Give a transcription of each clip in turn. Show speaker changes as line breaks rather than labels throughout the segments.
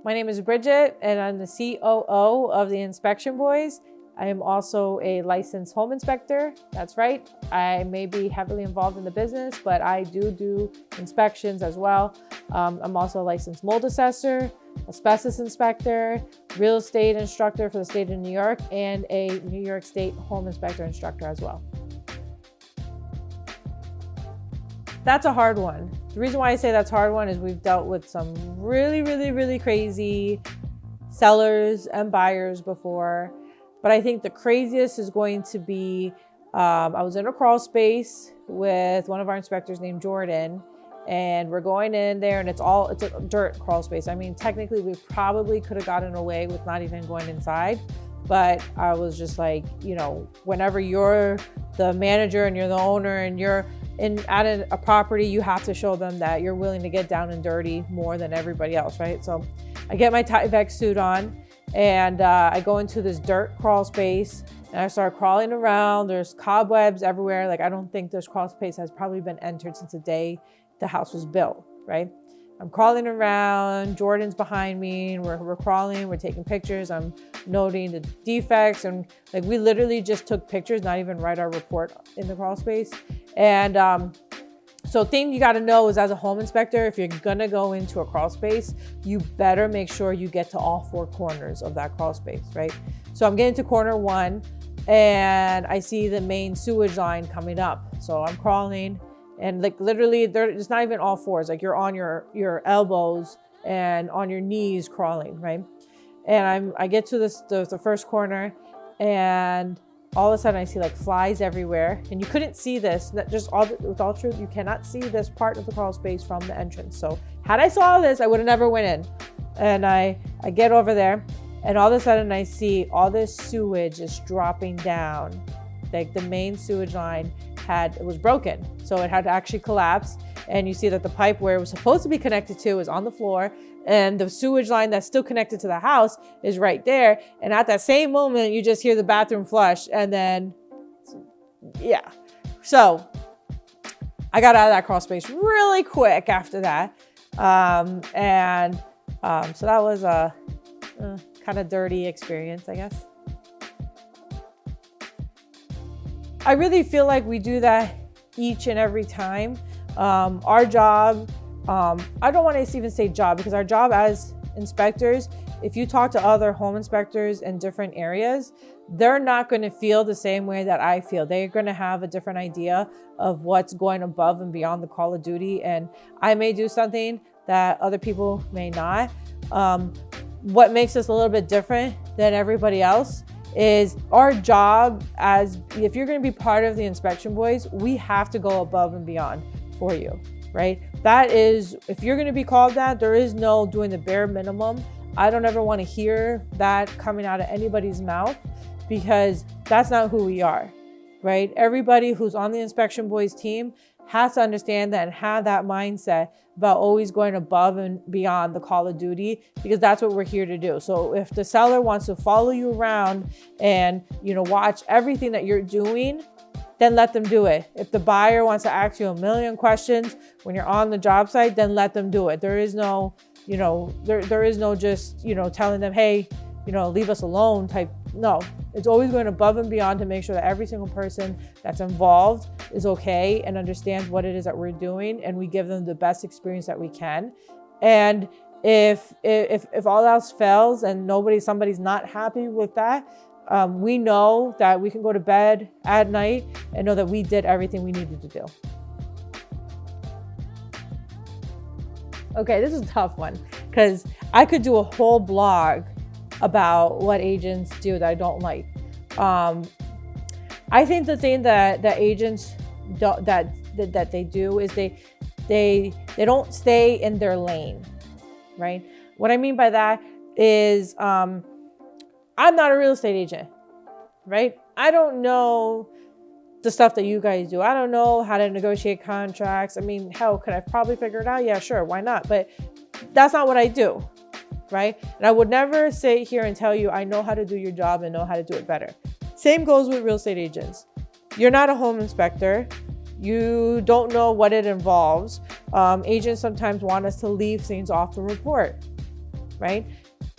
My name is Brigitte, and I'm the COO of the Inspection Boys. I am also a licensed home inspector. That's right. I may be heavily involved in the business, but I do inspections as well. I'm also a licensed mold assessor, asbestos inspector, real estate instructor for the state of New York, and a New York State home inspector instructor as well. That's a hard one. The reason why I say that's a hard one is we've dealt with some really crazy sellers and buyers before. But I think the craziest is going to be, I was in a crawl space with one of our inspectors named Jordan, and we're going in there and it's a dirt crawl space. I mean, technically we probably could have gotten away with not even going inside, but I was just like, whenever you're the manager and you're the owner and you're at a property, you have to show them that you're willing to get down and dirty more than everybody else, right? So I get my Tyvek suit on and I go into this dirt crawl space and I start crawling around. There's cobwebs everywhere. Like, I don't think this crawl space has probably been entered since the day the house was built, right? I'm crawling around, Jordan's behind me, and we're crawling, we're taking pictures, I'm noting the defects, and like we literally just took pictures, not even write our report in the crawl space. And so thing you gotta know is, as a home inspector, if you're gonna go into a crawl space, you better make sure you get to all four corners of that crawl space, right? So I'm getting to corner one and I see the main sewage line coming up. So I'm crawling, and like literally it's not even all fours, like you're on your elbows and on your knees crawling, right? And I get to the first corner, and all of a sudden I see like flies everywhere, and you couldn't see this, with all truth, you cannot see this part of the crawl space from the entrance. So had I saw this, I would have never went in. And I get over there, and all of a sudden I see all this sewage is dropping down. Like the main sewage line it was broken. So it had to actually collapse. And you see that the pipe where it was supposed to be connected to is on the floor, and the sewage line that's still connected to the house is right there. And at that same moment, you just hear the bathroom flush, and then, yeah. So I got out of that crawl space really quick after that. So that was a kind of dirty experience, I guess. I really feel like we do that each and every time. Our job, I don't want to even say job, because our job as inspectors, if you talk to other home inspectors in different areas, they're not going to feel the same way that I feel. They're going to have a different idea of what's going above and beyond the call of duty. And I may do something that other people may not. What makes us a little bit different than everybody else is our job, as if you're going to be part of the Inspection Boys, we have to go above and beyond for you, right? That is, if you're going to be called that, there is no doing the bare minimum. I don't ever want to hear that coming out of anybody's mouth, because that's not who we are, right? Everybody who's on the Inspection Boys team has to understand that and have that mindset about always going above and beyond the call of duty, because that's what we're here to do. So if the seller wants to follow you around and, watch everything that you're doing, then let them do it. If the buyer wants to ask you a million questions when you're on the job site, then let them do it. There is no, there is no just, telling them, hey, leave us alone type. No, it's always going above and beyond to make sure that every single person that's involved is okay and understands what it is that we're doing, and we give them the best experience that we can. And if all else fails and somebody's not happy with that, we know that we can go to bed at night and know that we did everything we needed to do. Okay, this is a tough one, because I could do a whole blog about what agents do that I don't like. I think the thing that agents that they do is they don't stay in their lane, right? What I mean by that is, I'm not a real estate agent, right? I don't know the stuff that you guys do. I don't know how to negotiate contracts. I mean, hell, could I probably figure it out? Yeah, sure, why not? But that's not what I do, right? And I would never sit here and tell you I know how to do your job and know how to do it better. Same goes with real estate agents. You're not a home inspector. You don't know what it involves. Agents sometimes want us to leave things off the report. right?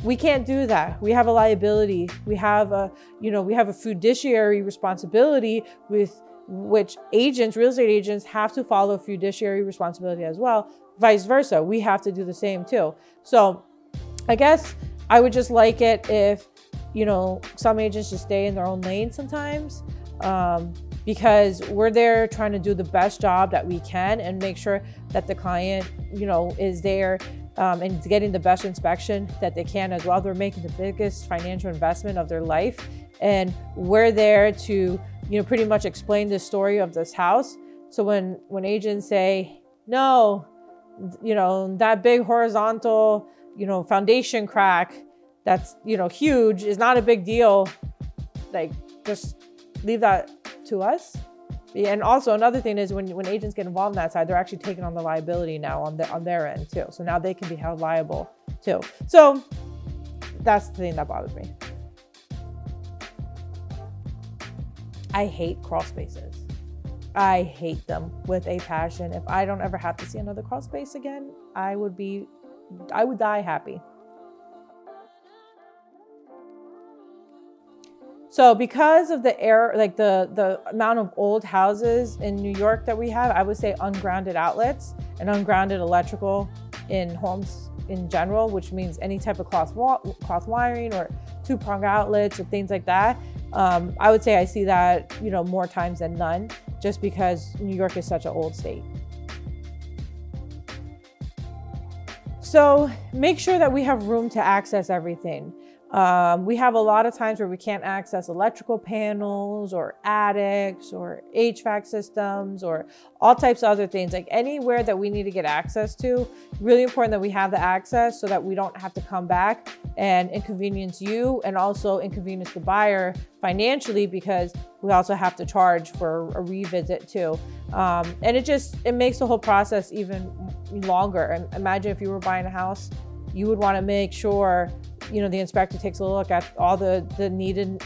We can't do that. We have a liability. We have a fiduciary responsibility with which agents, real estate agents, have to follow fiduciary responsibility as well. Vice versa, we have to do the same too. So I guess I would just like it if, some agents just stay in their own lane sometimes, because we're there trying to do the best job that we can and make sure that the client, is there and getting the best inspection that they can as well. They're making the biggest financial investment of their life. And we're there to, pretty much explain the story of this house. So when agents say, no, that big horizontal, foundation crack that's, huge is not a big deal. Like, just leave that to us. And also another thing is when agents get involved in that side, they're actually taking on the liability now on their end too. So now they can be held liable too. So that's the thing that bothers me. I hate crawl spaces. I hate them with a passion. If I don't ever have to see another crawl space again, I would die happy. So because of the the amount of old houses in New York that we have, I would say ungrounded outlets and ungrounded electrical in homes in general, which means any type of cloth wiring or two-prong outlets or things like that. I would say I see that, more times than none, just because New York is such an old state. So make sure that we have room to access everything. We have a lot of times where we can't access electrical panels or attics or HVAC systems or all types of other things, like anywhere that we need to get access to. Really important that we have the access so that we don't have to come back and inconvenience you and also inconvenience the buyer financially, because we also have to charge for a revisit too. And it makes the whole process even longer. And imagine if you were buying a house, you would want to make sure the inspector takes a look at all the needed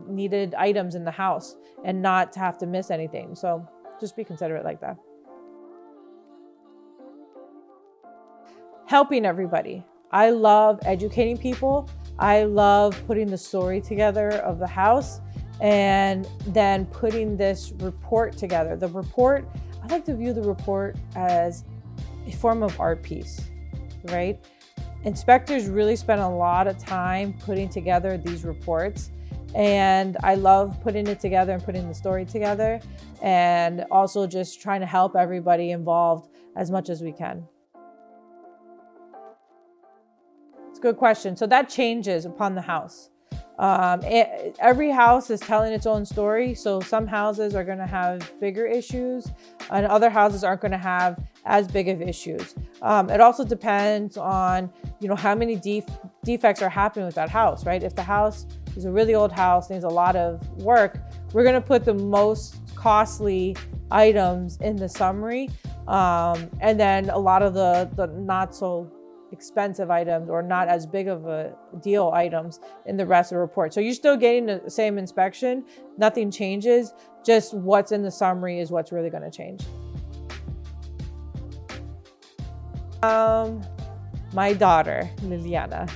needed items in the house and not to have to miss anything. So just be considerate like that. Helping everybody. I love educating people. I love putting the story together of the house and then putting this report together. The report, I like to view the report as a form of art piece, right? Inspectors really spend a lot of time putting together these reports, and I love putting it together and putting the story together, and also just trying to help everybody involved as much as we can. It's a good question. So that changes upon the house. Every house is telling its own story. So some houses are going to have bigger issues and other houses aren't going to have as big of issues. It also depends on, how many defects are happening with that house, right? If the house is a really old house, needs a lot of work, we're going to put the most costly items in the summary. And then a lot of the not so expensive items or not as big of a deal items in the rest of the report. So you're still getting the same inspection, nothing changes, just what's in the summary is what's really going to change. My daughter, Liliana.